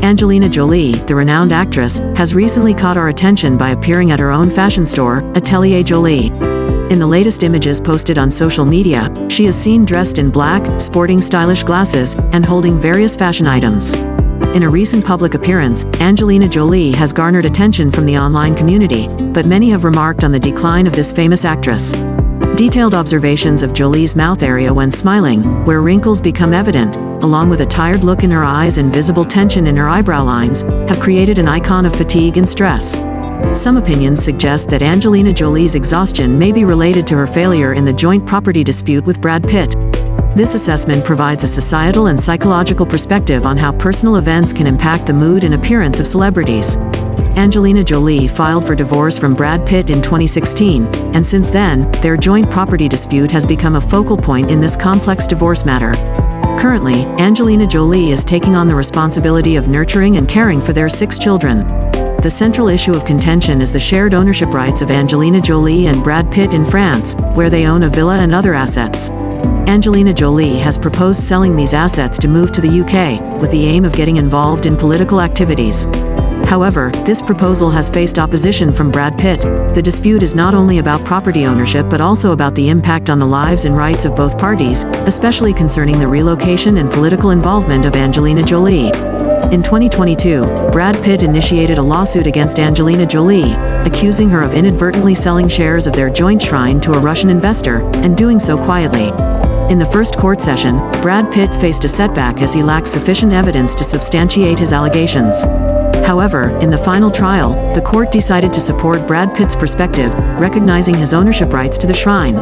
Angelina Jolie, the renowned actress, has recently caught our attention by appearing at her own fashion store, Atelier Jolie. In the latest images posted on social media, she is seen dressed in black, sporting stylish glasses, and holding various fashion items. In a recent public appearance, Angelina Jolie has garnered attention from the online community, but many have remarked on the decline of this famous actress. Detailed observations of Jolie's mouth area when smiling, where wrinkles become evident, along with a tired look in her eyes and visible tension in her eyebrow lines, have created an icon of fatigue and stress. Some opinions suggest that Angelina Jolie's exhaustion may be related to her failure in the joint property dispute with Brad Pitt. This assessment provides a societal and psychological perspective on how personal events can impact the mood and appearance of celebrities. Angelina Jolie filed for divorce from Brad Pitt in 2016, and since then, their joint property dispute has become a focal point in this complex divorce matter. Currently, Angelina Jolie is taking on the responsibility of nurturing and caring for their 6 children. The central issue of contention is the shared ownership rights of Angelina Jolie and Brad Pitt in France, where they own a villa and other assets. Angelina Jolie has proposed selling these assets to move to the UK, with the aim of getting involved in political activities. However, this proposal has faced opposition from Brad Pitt. The dispute is not only about property ownership but also about the impact on the lives and rights of both parties, especially concerning the relocation and political involvement of Angelina Jolie. In 2022, Brad Pitt initiated a lawsuit against Angelina Jolie, accusing her of inadvertently selling shares of their joint shrine to a Russian investor, and doing so quietly. In the first court session, Brad Pitt faced a setback as he lacked sufficient evidence to substantiate his allegations. However, in the final trial, the court decided to support Brad Pitt's perspective, recognizing his ownership rights to the shrine.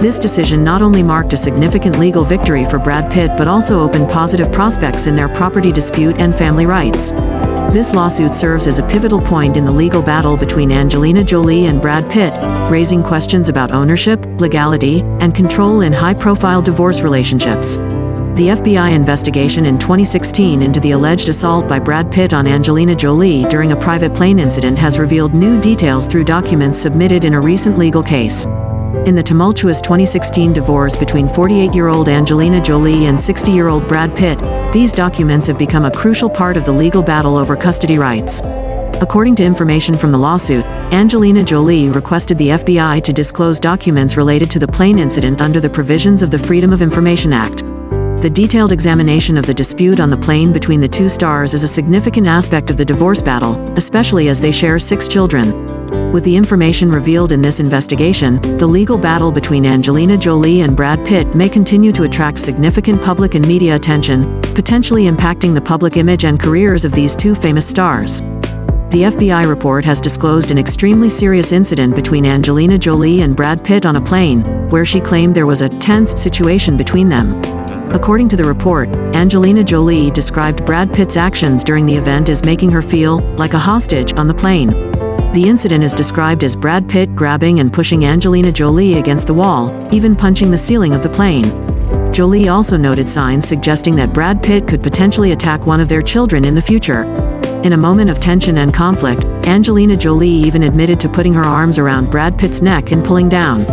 This decision not only marked a significant legal victory for Brad Pitt but also opened positive prospects in their property dispute and family rights. This lawsuit serves as a pivotal point in the legal battle between Angelina Jolie and Brad Pitt, raising questions about ownership, legality, and control in high-profile divorce relationships. The FBI investigation in 2016 into the alleged assault by Brad Pitt on Angelina Jolie during a private plane incident has revealed new details through documents submitted in a recent legal case. In the tumultuous 2016 divorce between 48-year-old Angelina Jolie and 60-year-old Brad Pitt, these documents have become a crucial part of the legal battle over custody rights. According to information from the lawsuit, Angelina Jolie requested the FBI to disclose documents related to the plane incident under the provisions of the Freedom of Information Act. The detailed examination of the dispute on the plane between the two stars is a significant aspect of the divorce battle, especially as they share 6 children. With the information revealed in this investigation, the legal battle between Angelina Jolie and Brad Pitt may continue to attract significant public and media attention, potentially impacting the public image and careers of these 2 famous stars. The FBI report has disclosed an extremely serious incident between Angelina Jolie and Brad Pitt on a plane, where she claimed there was a tense situation between them. According to the report, Angelina Jolie described Brad Pitt's actions during the event as making her feel like a hostage on the plane. The incident is described as Brad Pitt grabbing and pushing Angelina Jolie against the wall, even punching the ceiling of the plane. Jolie also noted signs suggesting that Brad Pitt could potentially attack one of their children in the future. In a moment of tension and conflict, Angelina Jolie even admitted to putting her arms around Brad Pitt's neck and pulling down.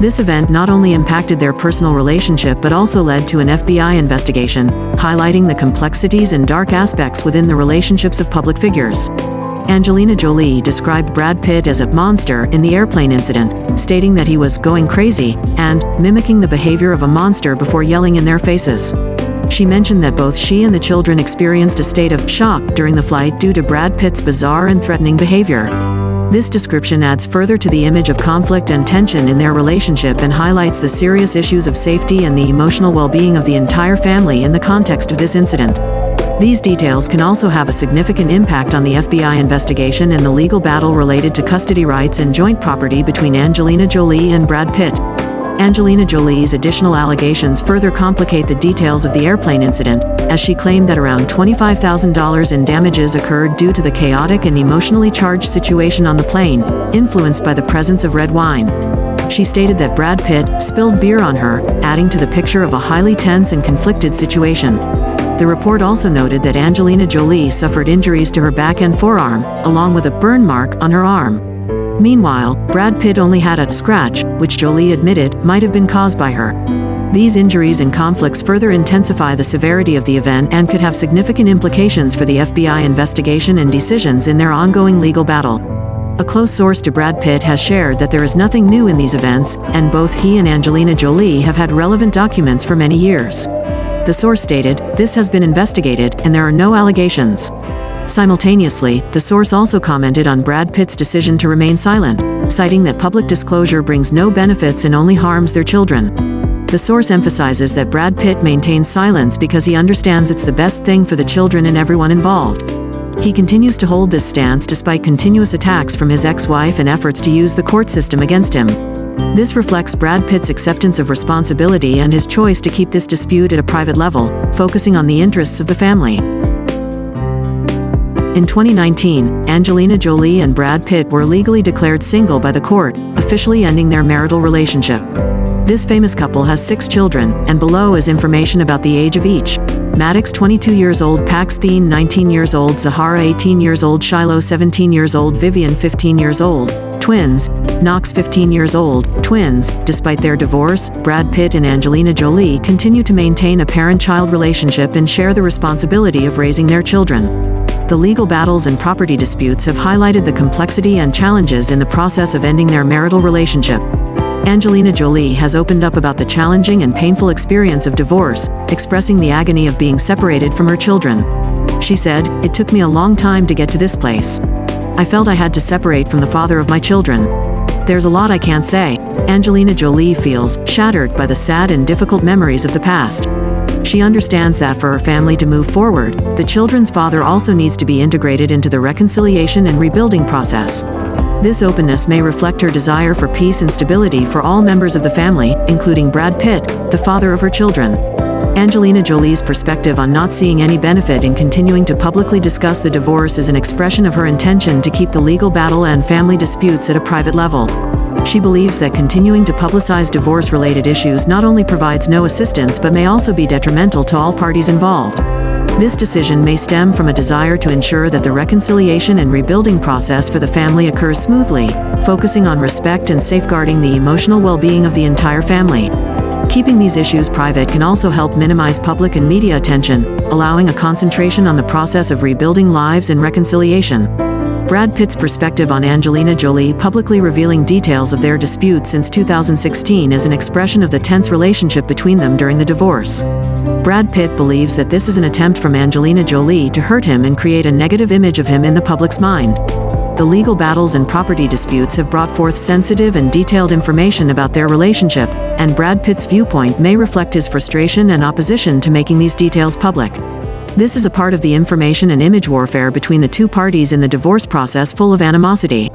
This event not only impacted their personal relationship but also led to an FBI investigation, highlighting the complexities and dark aspects within the relationships of public figures. Angelina Jolie described Brad Pitt as a monster in the airplane incident, stating that he was going crazy and mimicking the behavior of a monster before yelling in their faces. She mentioned that both she and the children experienced a state of shock during the flight due to Brad Pitt's bizarre and threatening behavior. This description adds further to the image of conflict and tension in their relationship and highlights the serious issues of safety and the emotional well-being of the entire family in the context of this incident. These details can also have a significant impact on the FBI investigation and the legal battle related to custody rights and joint property between Angelina Jolie and Brad Pitt. Angelina Jolie's additional allegations further complicate the details of the airplane incident, as she claimed that around $25,000 in damages occurred due to the chaotic and emotionally charged situation on the plane, influenced by the presence of red wine. She stated that Brad Pitt spilled beer on her, adding to the picture of a highly tense and conflicted situation. The report also noted that Angelina Jolie suffered injuries to her back and forearm, along with a burn mark on her arm. Meanwhile, Brad Pitt only had a scratch, which Jolie admitted might have been caused by her. These injuries and conflicts further intensify the severity of the event and could have significant implications for the FBI investigation and decisions in their ongoing legal battle. A close source to Brad Pitt has shared that there is nothing new in these events, and both he and Angelina Jolie have had relevant documents for many years. The source stated, "This has been investigated, and there are no allegations." Simultaneously, the source also commented on Brad Pitt's decision to remain silent, citing that public disclosure brings no benefits and only harms their children. The source emphasizes that Brad Pitt maintains silence because he understands it's the best thing for the children and everyone involved. He continues to hold this stance despite continuous attacks from his ex-wife and efforts to use the court system against him. This reflects Brad Pitt's acceptance of responsibility and his choice to keep this dispute at a private level, focusing on the interests of the family. In 2019, Angelina Jolie and Brad Pitt were legally declared single by the court, officially ending their marital relationship. This famous couple has 6 children, and below is information about the age of each. Maddox 22 years old, Paxthine 19 years old, Zahara 18 years old, Shiloh 17 years old, Vivian 15 years old, twins, Knox 15 years old, twins. Despite their divorce, Brad Pitt and Angelina Jolie continue to maintain a parent-child relationship and share the responsibility of raising their children. The legal battles and property disputes have highlighted the complexity and challenges in the process of ending their marital relationship. Angelina Jolie has opened up about the challenging and painful experience of divorce, expressing the agony of being separated from her children. She said, "It took me a long time to get to this place. I felt I had to separate from the father of my children. There's a lot I can't say." Angelina Jolie feels shattered by the sad and difficult memories of the past. She understands that for her family to move forward, the children's father also needs to be integrated into the reconciliation and rebuilding process. This openness may reflect her desire for peace and stability for all members of the family, including Brad Pitt, the father of her children. Angelina Jolie's perspective on not seeing any benefit in continuing to publicly discuss the divorce is an expression of her intention to keep the legal battle and family disputes at a private level. She believes that continuing to publicize divorce-related issues not only provides no assistance but may also be detrimental to all parties involved. This decision may stem from a desire to ensure that the reconciliation and rebuilding process for the family occurs smoothly, focusing on respect and safeguarding the emotional well-being of the entire family. Keeping these issues private can also help minimize public and media attention, allowing a concentration on the process of rebuilding lives and reconciliation. Brad Pitt's perspective on Angelina Jolie publicly revealing details of their dispute since 2016 is an expression of the tense relationship between them during the divorce. Brad Pitt believes that this is an attempt from Angelina Jolie to hurt him and create a negative image of him in the public's mind. The legal battles and property disputes have brought forth sensitive and detailed information about their relationship, and Brad Pitt's viewpoint may reflect his frustration and opposition to making these details public. This is a part of the information and image warfare between the two parties in the divorce process full of animosity.